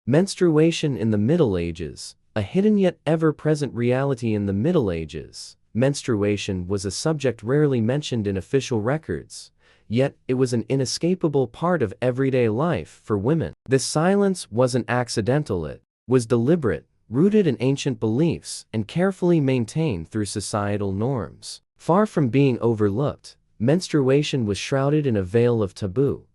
Menstruation in the Middle Ages, a hidden yet ever-present reality in the Middle Ages. Menstruation was a subject rarely mentioned in official records, yet it was an inescapable part of everyday life for women. This silence wasn't accidental, it was deliberate, rooted in ancient beliefs, and carefully maintained through societal norms. Far from being overlooked, menstruation was shrouded in a veil of taboo,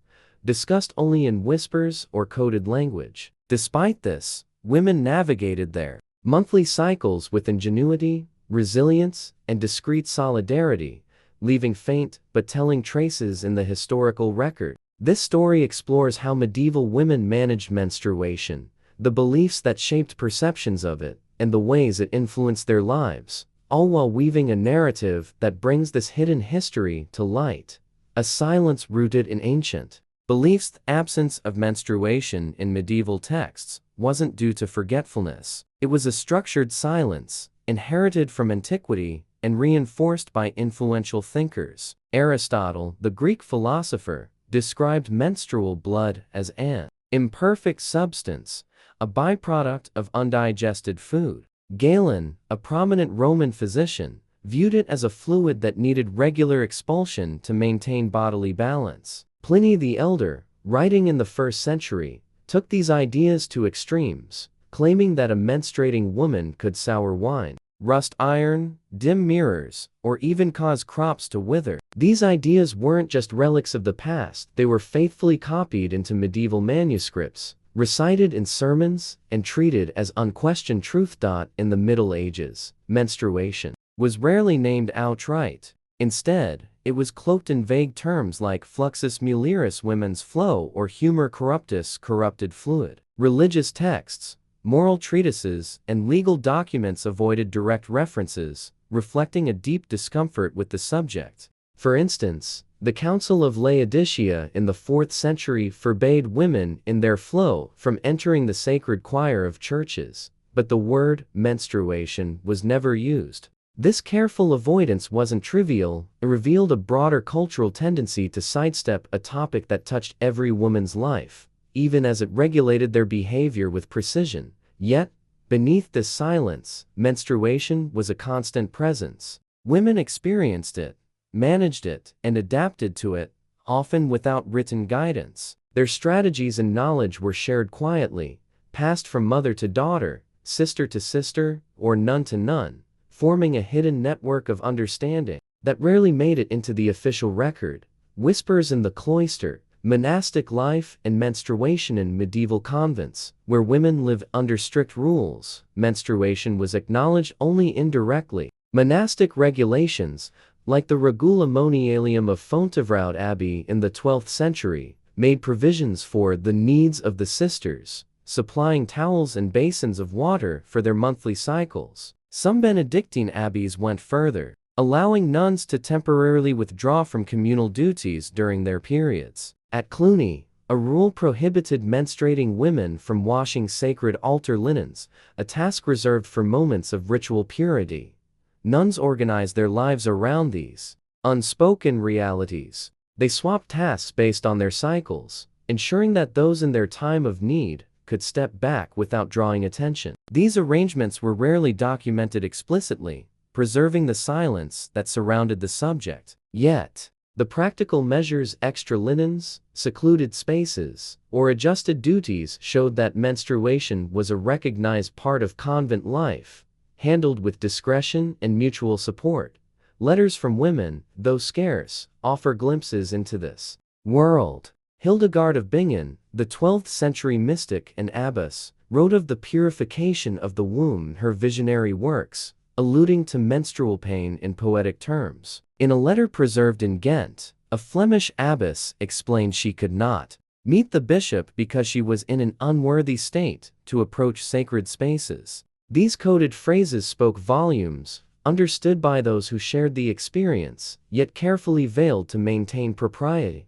discussed only in whispers or coded language. Despite this, women navigated their monthly cycles with ingenuity, resilience, and discreet solidarity, leaving faint but telling traces in the historical record. This story explores how medieval women managed menstruation, the beliefs that shaped perceptions of it, and the ways it influenced their lives, all while weaving a narrative that brings this hidden history to light. A silence rooted in ancient beliefs. The absence of menstruation in medieval texts wasn't due to forgetfulness. It was a structured silence, inherited from antiquity and reinforced by influential thinkers. Aristotle, the Greek philosopher, described menstrual blood as an imperfect substance, a byproduct of undigested food. Galen, a prominent Roman physician, viewed it as a fluid that needed regular expulsion to maintain bodily balance. Pliny the Elder, writing in the 1st century, took these ideas to extremes, claiming that a menstruating woman could sour wine, rust iron, dim mirrors, or even cause crops to wither. These ideas weren't just relics of the past, they were faithfully copied into medieval manuscripts, recited in sermons, and treated as unquestioned truth. In the Middle Ages, menstruation was rarely named outright. Instead, it was cloaked in vague terms like fluxus mulieris, women's flow, or humor corruptus, corrupted fluid. Religious texts, moral treatises, and legal documents avoided direct references, reflecting a deep discomfort with the subject. For instance, the Council of Laodicea in the 4th century forbade women in their flow from entering the sacred choir of churches, but the word menstruation was never used. This careful avoidance wasn't trivial, it revealed a broader cultural tendency to sidestep a topic that touched every woman's life, even as it regulated their behavior with precision. Yet, beneath this silence, menstruation was a constant presence. Women experienced it, managed it, and adapted to it, often without written guidance. Their strategies and knowledge were shared quietly, passed from mother to daughter, sister to sister, or nun to nun, forming a hidden network of understanding that rarely made it into the official record. Whispers in the cloister, monastic life, and menstruation in medieval convents, where women lived under strict rules. Menstruation was acknowledged only indirectly. Monastic regulations, like the Regula Monialium of Fontevraud Abbey in the 12th century, made provisions for the needs of the sisters, supplying towels and basins of water for their monthly cycles. Some Benedictine abbeys went further, allowing nuns to temporarily withdraw from communal duties during their periods. At Cluny, a rule prohibited menstruating women from washing sacred altar linens, a task reserved for moments of ritual purity. Nuns organized their lives around these unspoken realities. They swapped tasks based on their cycles, ensuring that those in their time of need could step back without drawing attention. These arrangements were rarely documented explicitly, preserving the silence that surrounded the subject. Yet, the practical measures, extra linens, secluded spaces, or adjusted duties showed that menstruation was a recognized part of convent life, handled with discretion and mutual support. Letters from women, though scarce, offer glimpses into this world. Hildegard of Bingen, the 12th century mystic and abbess, wrote of the purification of the womb in her visionary works, alluding to menstrual pain in poetic terms. In a letter preserved in Ghent, a Flemish abbess explained she could not meet the bishop because she was in an unworthy state to approach sacred spaces. These coded phrases spoke volumes, understood by those who shared the experience, yet carefully veiled to maintain propriety.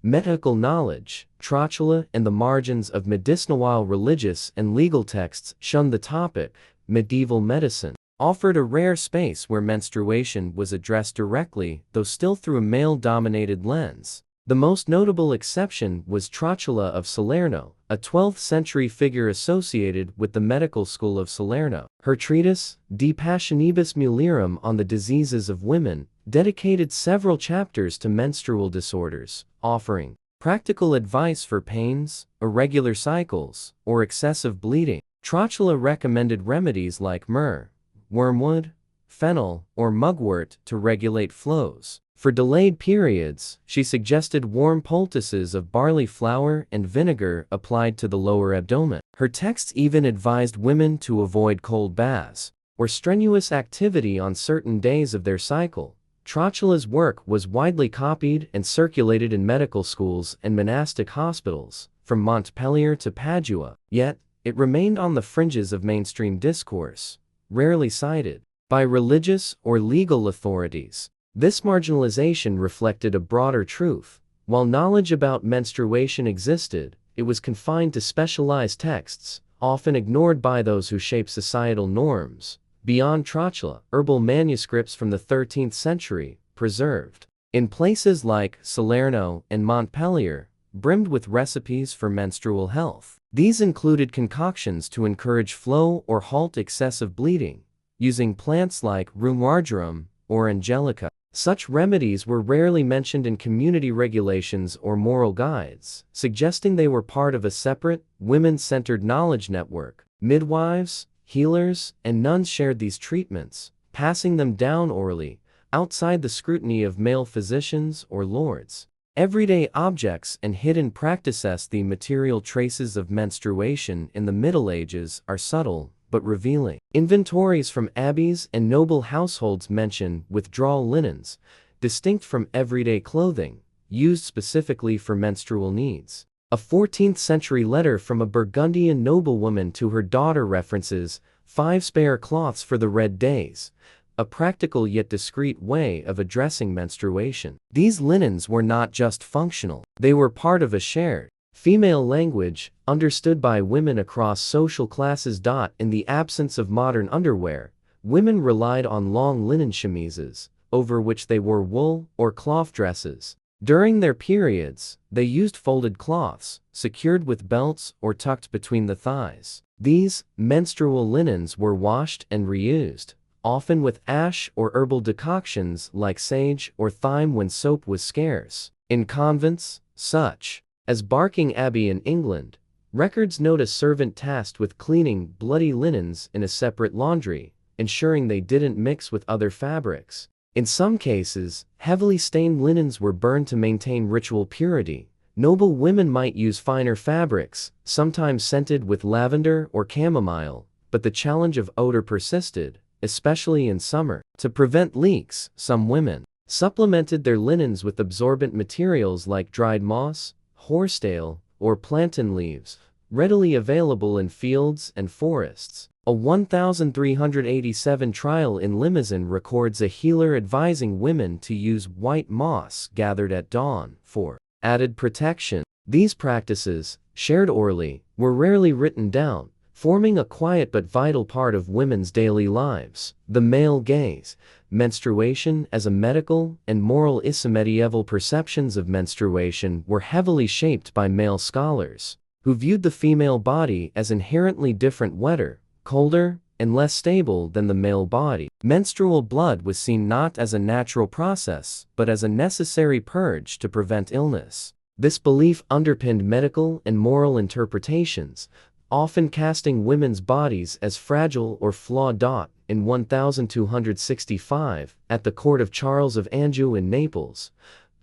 Medical knowledge, Trotula, and the margins of medicinal, while religious and legal texts shunned the topic. Medieval medicine offered a rare space where menstruation was addressed directly, though still through a male-dominated lens. The most notable exception was Trotula of Salerno, a 12th century figure associated with the medical school of Salerno. Her treatise, De Passionibus Mulierum on the Diseases of Women, dedicated several chapters to menstrual disorders, offering practical advice for pains, irregular cycles, or excessive bleeding. Trotula recommended remedies like myrrh, wormwood, fennel, or mugwort to regulate flows. For delayed periods, she suggested warm poultices of barley flour and vinegar applied to the lower abdomen. Her texts even advised women to avoid cold baths or strenuous activity on certain days of their cycle. Trotula's work was widely copied and circulated in medical schools and monastic hospitals, from Montpellier to Padua, yet it remained on the fringes of mainstream discourse, rarely cited by religious or legal authorities. This marginalization reflected a broader truth. While knowledge about menstruation existed, it was confined to specialized texts, often ignored by those who shape societal norms. Beyond Trotula, herbal manuscripts from the 13th century, preserved in places like Salerno and Montpellier, brimmed with recipes for menstrual health. These included concoctions to encourage flow or halt excessive bleeding, using plants like rue marjoram or angelica. Such remedies were rarely mentioned in community regulations or moral guides, suggesting they were part of a separate, women-centered knowledge network. Midwives, healers, and nuns shared these treatments, passing them down orally, outside the scrutiny of male physicians or lords. Everyday objects and hidden practices. The material traces of menstruation in the Middle Ages are subtle but revealing. Inventories from abbeys and noble households mention withdrawal linens, distinct from everyday clothing, used specifically for menstrual needs. A 14th century letter from a Burgundian noblewoman to her daughter references 5 spare cloths for the red days, a practical yet discreet way of addressing menstruation. These linens were not just functional, they were part of a shared female language, understood by women across social classes. In the absence of modern underwear, women relied on long linen chemises, over which they wore wool or cloth dresses. During their periods, they used folded cloths, secured with belts or tucked between the thighs. These menstrual linens were washed and reused, often with ash or herbal decoctions like sage or thyme when soap was scarce. In convents, such as Barking Abbey in England, records note a servant tasked with cleaning bloody linens in a separate laundry, ensuring they didn't mix with other fabrics. In some cases, heavily stained linens were burned to maintain ritual purity. Noble women might use finer fabrics, sometimes scented with lavender or chamomile, but the challenge of odor persisted, especially in summer. To prevent leaks, some women supplemented their linens with absorbent materials like dried moss, horsetail, or plantain leaves, readily available in fields and forests. A 1387 trial in Limousin records a healer advising women to use white moss gathered at dawn for added protection. These practices, shared orally, were rarely written down, forming a quiet but vital part of women's daily lives. The male gaze. Menstruation as a medical and moral issue. Medieval perceptions of menstruation were heavily shaped by male scholars, who viewed the female body as inherently different, wetter, colder, and less stable than the male body. Menstrual blood was seen not as a natural process, but as a necessary purge to prevent illness. This belief underpinned medical and moral interpretations, often casting women's bodies as fragile or flawed. In 1265, at the court of Charles of Anjou in Naples,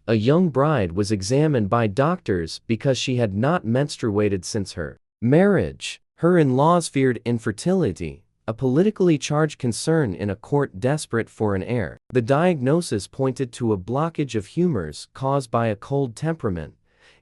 a young bride was examined by doctors because she had not menstruated since her marriage. Her in-laws feared infertility, a politically charged concern in a court desperate for an heir. The diagnosis pointed to a blockage of humors caused by a cold temperament,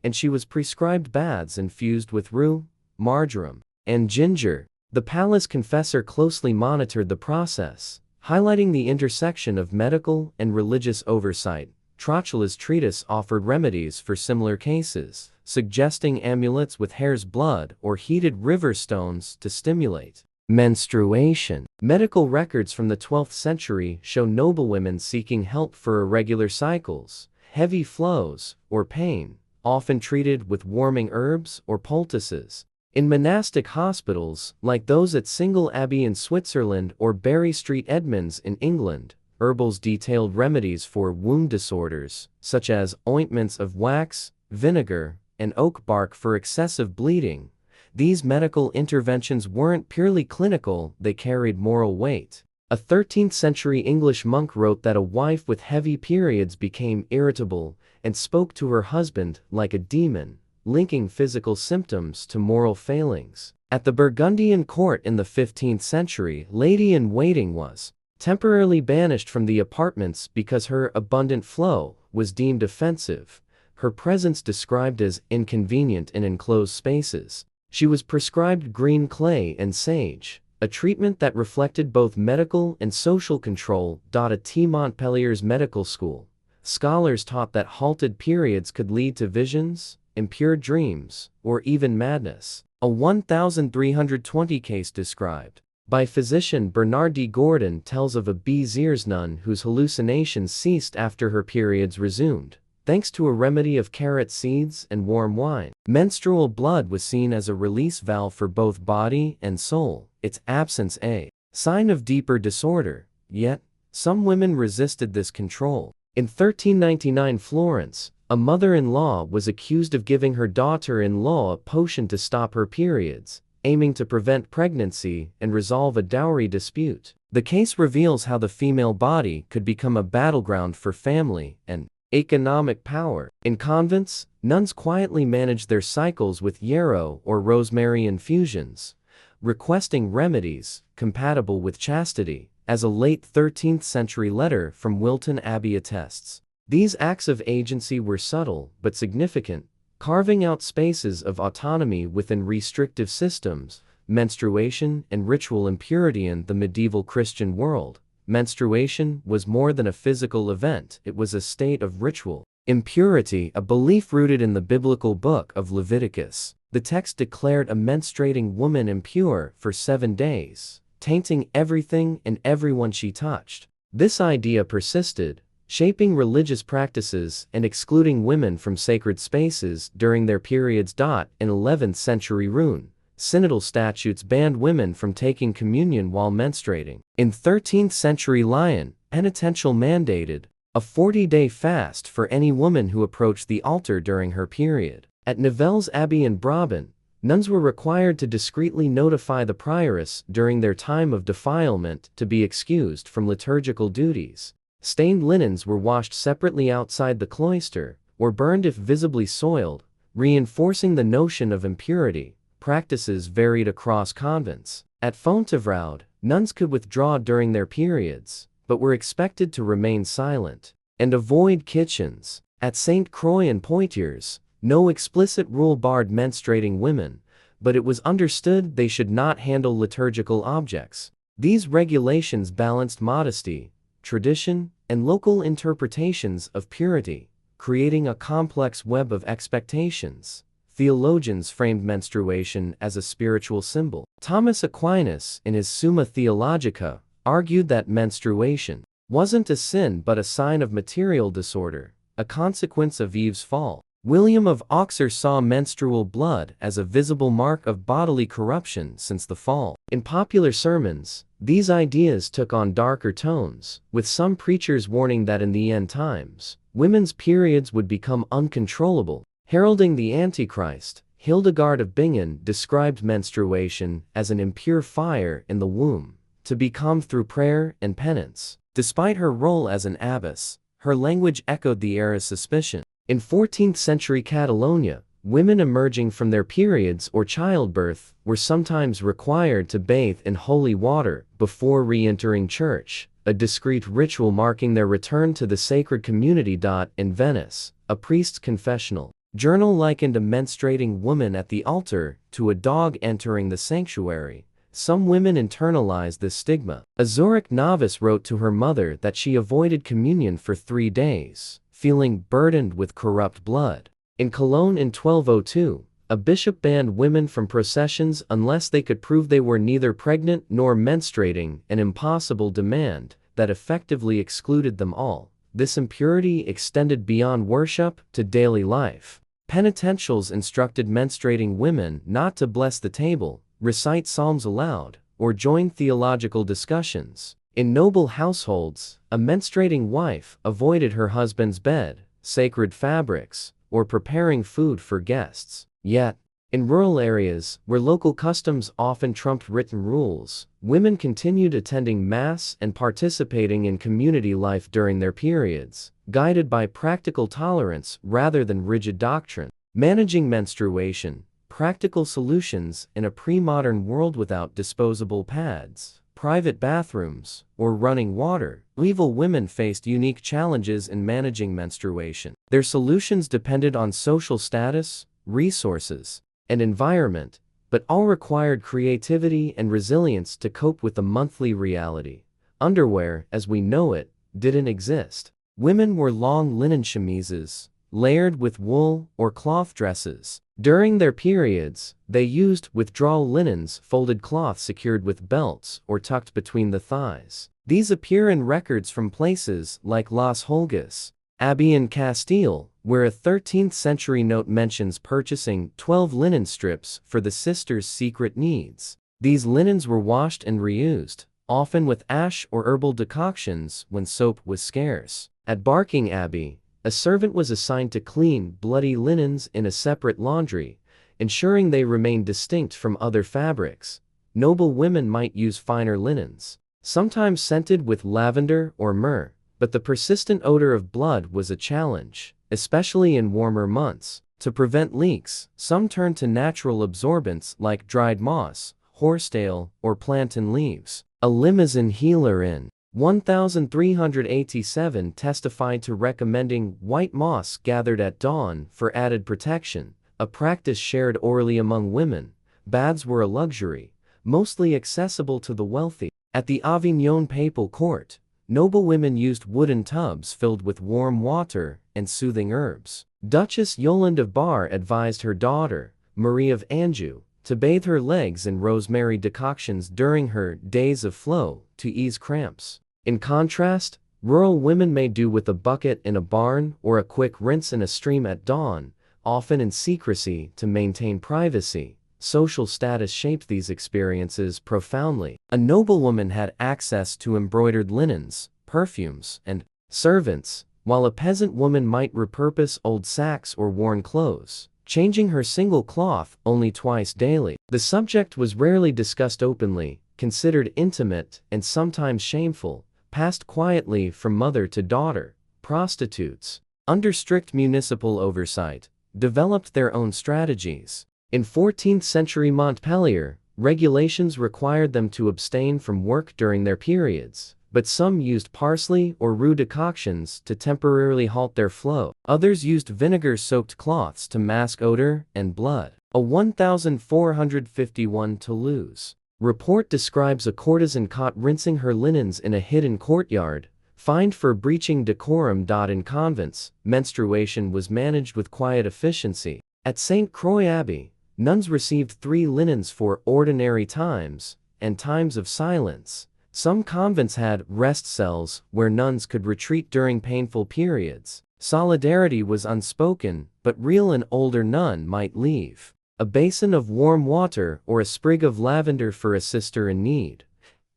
and she was prescribed baths infused with rue, marjoram, and ginger. The palace confessor closely monitored the process, highlighting the intersection of medical and religious oversight. Trotula's treatise offered remedies for similar cases, suggesting amulets with hare's blood or heated river stones to stimulate menstruation. Medical records from the 12th century show noblewomen seeking help for irregular cycles, heavy flows, or pain, often treated with warming herbs or poultices. In monastic hospitals, like those at Single Abbey in Switzerland or Berry Street Edmonds in England, herbals detailed remedies for wound disorders, such as ointments of wax, vinegar, and oak bark for excessive bleeding. These medical interventions weren't purely clinical, they carried moral weight. A 13th-century English monk wrote that a wife with heavy periods became irritable and spoke to her husband like a demon, linking physical symptoms to moral failings. At the Burgundian court in the 15th century, lady-in-waiting was temporarily banished from the apartments because her abundant flow was deemed offensive, her presence described as inconvenient in enclosed spaces. She was prescribed green clay and sage, a treatment that reflected both medical and social control. At T. Montpellier's medical school, scholars taught that halted periods could lead to visions, impure dreams, or even madness. A 1320 case described by physician Bernard D. Gordon tells of a Béziers nun whose hallucinations ceased after her periods resumed, thanks to a remedy of carrot seeds and warm wine. Menstrual blood was seen as a release valve for both body and soul, its absence a sign of deeper disorder, yet some women resisted this control. In 1399 Florence, a mother-in-law was accused of giving her daughter-in-law a potion to stop her periods, aiming to prevent pregnancy and resolve a dowry dispute. The case reveals how the female body could become a battleground for family and economic power. In convents, nuns quietly managed their cycles with yarrow or rosemary infusions, requesting remedies compatible with chastity, as a late 13th century letter from Wilton Abbey attests. These acts of agency were subtle but significant, carving out spaces of autonomy within restrictive systems. Menstruation and ritual impurity. In the medieval Christian world, menstruation was more than a physical event, it was a state of ritual impurity, a belief rooted in the biblical book of Leviticus. The text declared a menstruating woman impure for 7 days, tainting everything and everyone she touched. This idea persisted, shaping religious practices and excluding women from sacred spaces during their periods. In 11th century Rune, synodal statutes banned women from taking communion while menstruating. In 13th century Lyon, penitential mandated a 40-day fast for any woman who approached the altar during her period. At Nivelles Abbey in Brabant, nuns were required to discreetly notify the prioress during their time of defilement to be excused from liturgical duties. Stained linens were washed separately outside the cloister, or burned if visibly soiled, reinforcing the notion of impurity. Practices varied across convents. At Fontevraud, nuns could withdraw during their periods, but were expected to remain silent and avoid kitchens. At St. Croix and Poitiers, no explicit rule barred menstruating women, but it was understood they should not handle liturgical objects. These regulations balanced modesty, tradition, and local interpretations of purity, creating a complex web of expectations. Theologians framed menstruation as a spiritual symbol. Thomas Aquinas, in his Summa Theologica, argued that menstruation wasn't a sin but a sign of material disorder, a consequence of Eve's fall. William of Auxerre saw menstrual blood as a visible mark of bodily corruption since the fall. In popular sermons, these ideas took on darker tones, with some preachers warning that in the end times, women's periods would become uncontrollable. Heralding the Antichrist, Hildegard of Bingen described menstruation as an impure fire in the womb, to be calmed through prayer and penance. Despite her role as an abbess, her language echoed the era's suspicion. In 14th century Catalonia, women emerging from their periods or childbirth were sometimes required to bathe in holy water before re-entering church, a discreet ritual marking their return to the sacred community. In Venice, a priest's confessional journal likened a menstruating woman at the altar to a dog entering the sanctuary. Some women internalized this stigma. A Zurich novice wrote to her mother that she avoided communion for 3 days, feeling burdened with corrupt blood. In Cologne in 1202, a bishop banned women from processions unless they could prove they were neither pregnant nor menstruating, an impossible demand that effectively excluded them all. this impurity extended beyond worship to daily life. Penitentials instructed menstruating women not to bless the table, recite psalms aloud, or join theological discussions. In noble households, a menstruating wife avoided her husband's bed, sacred fabrics, or preparing food for guests. Yet, in rural areas, where local customs often trumped written rules, women continued attending Mass and participating in community life during their periods, guided by practical tolerance rather than rigid doctrine. Managing menstruation, practical solutions in a pre-modern world without disposable pads, private bathrooms, or running water. Medieval women faced unique challenges in managing menstruation. Their solutions depended on social status, resources, and environment, but all required creativity and resilience to cope with the monthly reality. Underwear, as we know it, didn't exist. Women wore long linen chemises, layered with wool or cloth dresses. During their periods, they used withdrawal linens, folded cloth secured with belts or tucked between the thighs. These appear in records from places like Las Holgas Abbey in Castile, where a 13th-century note mentions purchasing 12 linen strips for the sisters' secret needs. These linens were washed and reused, often with ash or herbal decoctions when soap was scarce. At Barking Abbey, a servant was assigned to clean bloody linens in a separate laundry, ensuring they remained distinct from other fabrics. Noble women might use finer linens, sometimes scented with lavender or myrrh, but the persistent odor of blood was a challenge, especially in warmer months. To prevent leaks, some turned to natural absorbents like dried moss, horsetail, or plantain leaves. A Limousin healer in 1387 testified to recommending white moss gathered at dawn for added protection, a practice shared orally among women. Baths were a luxury, mostly accessible to the wealthy. At the Avignon papal court, noble women used wooden tubs filled with warm water and soothing herbs. Duchess Yolande of Bar advised her daughter, Marie of Anjou, to bathe her legs in rosemary decoctions during her days of flow to ease cramps. In contrast, rural women made do with a bucket in a barn or a quick rinse in a stream at dawn, often in secrecy to maintain privacy. Social status shaped these experiences profoundly. A noblewoman had access to embroidered linens, perfumes, and servants, while a peasant woman might repurpose old sacks or worn clothes, changing her single cloth only twice daily. The subject was rarely discussed openly, considered intimate and sometimes shameful, passed quietly from mother to daughter. Prostitutes, under strict municipal oversight, developed their own strategies. In 14th-century Montpellier, regulations required them to abstain from work during their periods, but some used parsley or rue decoctions to temporarily halt their flow. Others used vinegar-soaked cloths to mask odor and blood. A 1451 Toulouse report describes a courtesan caught rinsing her linens in a hidden courtyard, fined for breaching decorum. In convents, menstruation was managed with quiet efficiency. At St. Croix Abbey, nuns received 3 linens for ordinary times and times of silence. Some convents had rest cells where nuns could retreat during painful periods. Solidarity was unspoken, but real. An older nun might leave a basin of warm water or a sprig of lavender for a sister in need,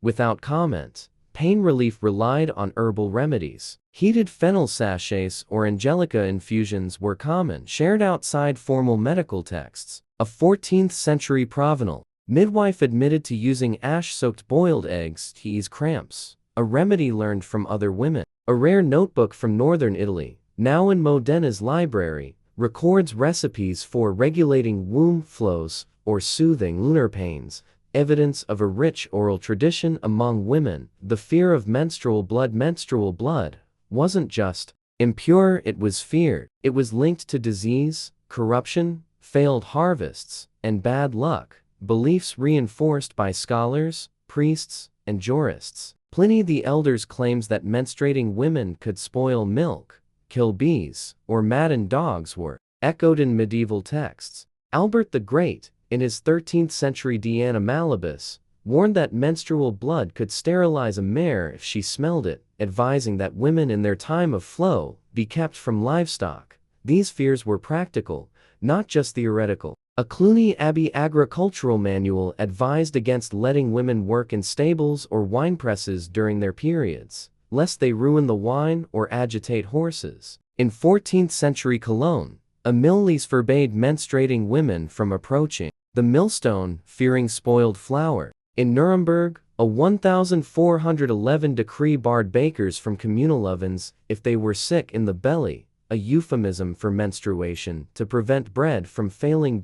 without comment. Pain relief relied on herbal remedies. Heated fennel sachets or angelica infusions were common, shared outside formal medical texts. A 14th-century Provenal midwife admitted to using ash-soaked boiled eggs to ease cramps, a remedy learned from other women. A rare notebook from northern Italy, now in Modena's library, records recipes for regulating womb flows or soothing lunar pains, evidence of a rich oral tradition among women. The fear of menstrual blood wasn't just impure, it was feared. It was linked to disease, corruption, failed harvests, and bad luck, beliefs reinforced by scholars, priests, and jurists. Pliny the Elder claims that menstruating women could spoil milk, kill bees, or madden dogs were echoed in medieval texts. Albert the Great, in his 13th-century De Animalibus, warned that menstrual blood could sterilize a mare if she smelled it. advising that women in their time of flow be kept from livestock. These fears were practical, not just theoretical. A Cluny Abbey agricultural manual advised against letting women work in stables or winepresses during their periods, lest they ruin the wine or agitate horses. In 14th century Cologne, a mill lease forbade menstruating women from approaching the millstone, fearing spoiled flour. In Nuremberg, a 1411 decree barred bakers from communal ovens if they were sick in the belly, a euphemism for menstruation, to prevent bread from failing.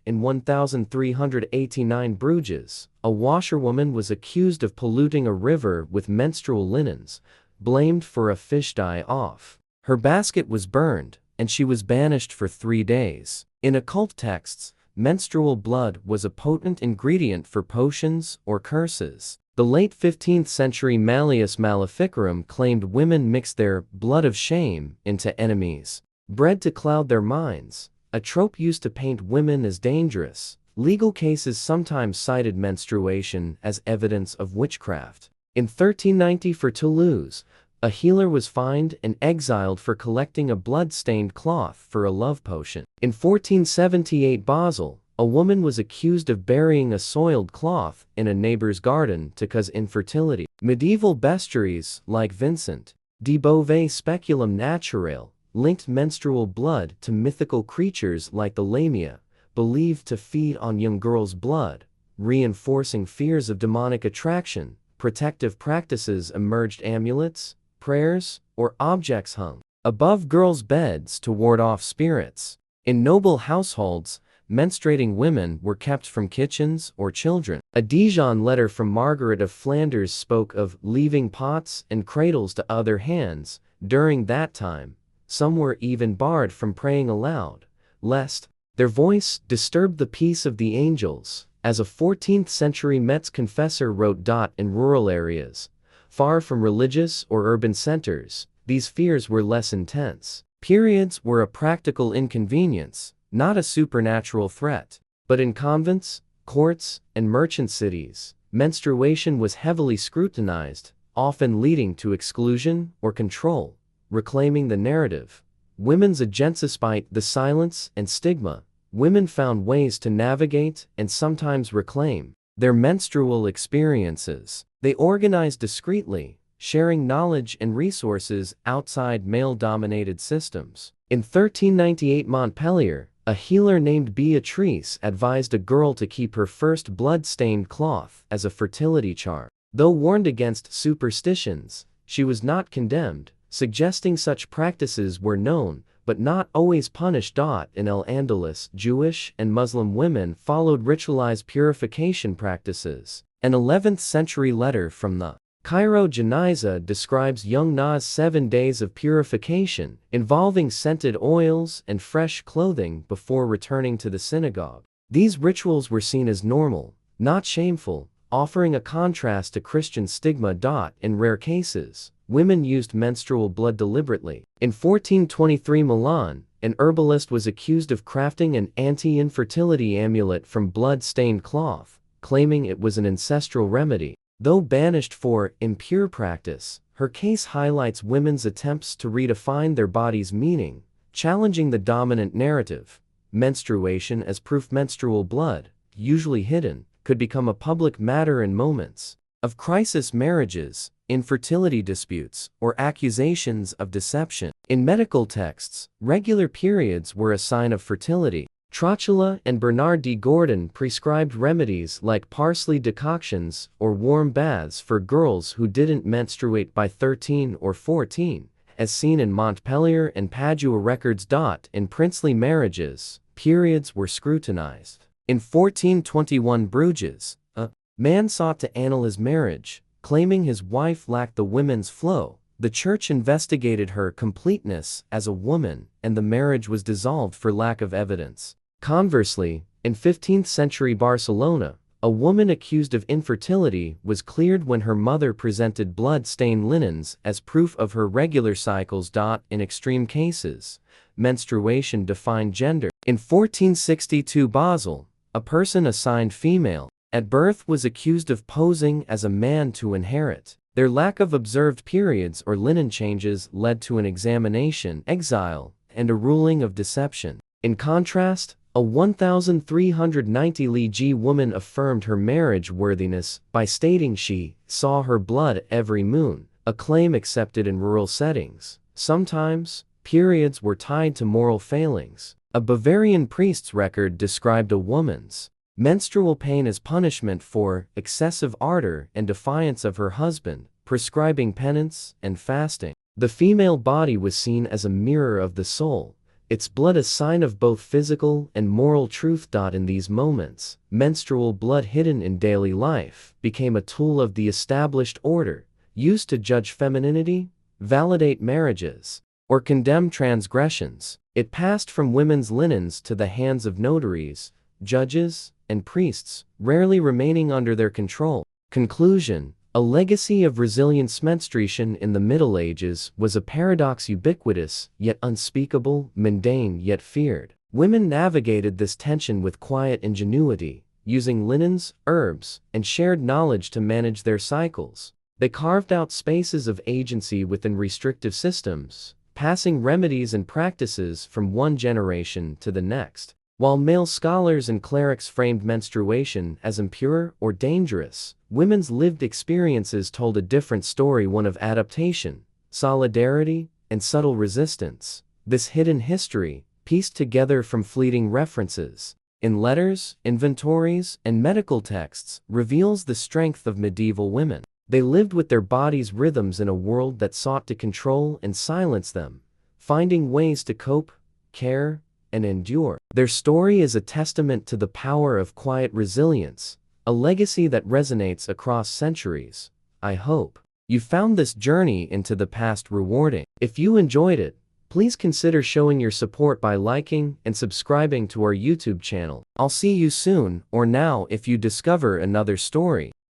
In 1389 Bruges, a washerwoman was accused of polluting a river with menstrual linens, blamed for a fish die-off. Her basket was burned, and she was banished for 3 days. In occult texts, menstrual blood was a potent ingredient for potions or curses. The late 15th century Malleus Maleficarum claimed women mixed their blood of shame into enemies, bread to cloud their minds, a trope used to paint women as dangerous. Legal cases sometimes cited menstruation as evidence of witchcraft. In 1390 for Toulouse, a healer was fined and exiled for collecting a blood-stained cloth for a love potion. In 1478 Basel, a woman was accused of burying a soiled cloth in a neighbor's garden to cause infertility. Medieval bestiaries, like Vincent de Beauvais' Speculum Naturale, linked menstrual blood to mythical creatures like the lamia, believed to feed on young girls' blood, reinforcing fears of demonic attraction. Protective practices emerged: amulets, prayers, or objects hung above girls' beds to ward off spirits. In noble households, menstruating women were kept from kitchens or children. A Dijon letter from Margaret of Flanders spoke of leaving pots and cradles to other hands. During that time, some were even barred from praying aloud, lest their voice disturb the peace of the angels. As a 14th century Metz confessor wrote, in rural areas, far from religious or urban centers, these fears were less intense. Periods were a practical inconvenience, not a supernatural threat. But in convents, courts, and merchant cities, menstruation was heavily scrutinized, often leading to exclusion or control. Reclaiming the narrative, women's agenda. Despite the silence and stigma, women found ways to navigate and sometimes reclaim their menstrual experiences. They organized discreetly, sharing knowledge and resources outside male-dominated systems. In 1398 Montpellier, a healer named Beatrice advised a girl to keep her first blood-stained cloth as a fertility charm. Though warned against superstitions, she was not condemned, suggesting such practices were known, but not always punished. In Al-Andalus, Jewish and Muslim women followed ritualized purification practices. An 11th century letter from the Cairo Geniza describes young Nas' 7 days of purification, involving scented oils and fresh clothing before returning to the synagogue. These rituals were seen as normal, not shameful, offering a contrast to Christian stigma. In rare cases, women used menstrual blood deliberately. In 1423 Milan, an herbalist was accused of crafting an anti-infertility amulet from blood-stained cloth, claiming it was an ancestral remedy. Though banished for impure practice, her case highlights women's attempts to redefine their body's meaning, challenging the dominant narrative. Menstruation as proof. Menstrual blood, usually hidden, could become a public matter in moments of crisis: marriages, infertility disputes, or accusations of deception. In medical texts, regular periods were a sign of fertility. Trotula and Bernard de Gordon prescribed remedies like parsley decoctions or warm baths for girls who didn't menstruate by 13 or 14, as seen in Montpellier and Padua records. In princely marriages, periods were scrutinized. In 1421 Bruges, a man sought to annul his marriage, claiming his wife lacked the women's flow. The church investigated her completeness as a woman, and the marriage was dissolved for lack of evidence. Conversely, in 15th century Barcelona, a woman accused of infertility was cleared when her mother presented blood-stained linens as proof of her regular cycles. In extreme cases, menstruation defined gender. In 1462 Basel, a person assigned female at birth was accused of posing as a man to inherit Their lack of observed periods or linen changes led to an examination, exile, and a ruling of deception. In contrast, a 1390 Li Ji woman affirmed her marriage worthiness by stating she saw her blood every moon, a claim accepted in rural settings. Sometimes, periods were tied to moral failings. A Bavarian priest's record described a woman's menstrual pain as punishment for excessive ardor and defiance of her husband, prescribing penance and fasting. The female body was seen as a mirror of the soul, its blood a sign of both physical and moral truth. In these moments, menstrual blood hidden in daily life became a tool of the established order, used to judge femininity, validate marriages, or condemn transgressions. It passed from women's linens to the hands of notaries, judges, and priests, rarely remaining under their control. Conclusion: a legacy of resilience. Menstruation in the Middle Ages was a paradox, ubiquitous, yet unspeakable, mundane, yet feared. Women navigated this tension with quiet ingenuity, using linens, herbs, and shared knowledge to manage their cycles. They carved out spaces of agency within restrictive systems, passing remedies and practices from one generation to the next. While male scholars and clerics framed menstruation as impure or dangerous, women's lived experiences told a different story, one of adaptation, solidarity, and subtle resistance. This hidden history, pieced together from fleeting references in letters, inventories, and medical texts, reveals the strength of medieval women. They lived with their bodies' rhythms in a world that sought to control and silence them, finding ways to cope, care, and endure. Their story is a testament to the power of quiet resilience, a legacy that resonates across centuries. I hope you found this journey into the past rewarding. If you enjoyed it, please consider showing your support by liking and subscribing to our YouTube channel. I'll see you soon, or now if you discover another story.